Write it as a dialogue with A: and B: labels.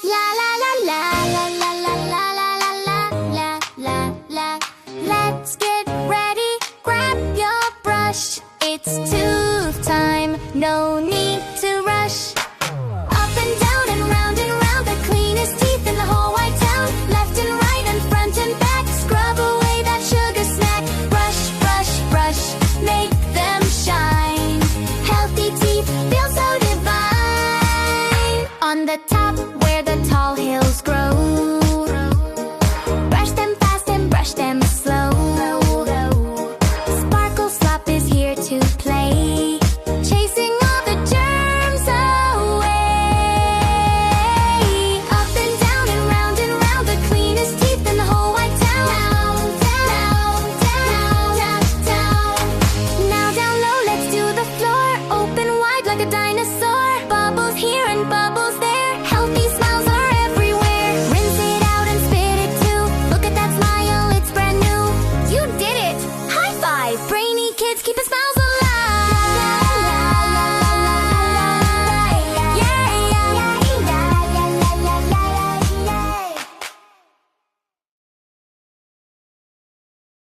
A: La la la la la la la la la la la la la. Let's get ready, grab your brush. It's tooth time, no need to rush. Up and down and round, the cleanest teeth in the whole wide town. Left and right and front and back, scrub away that sugar snack. Brush, brush, brush, make them shine. Healthy teeth feel so divine. On the top where the tall hills grow,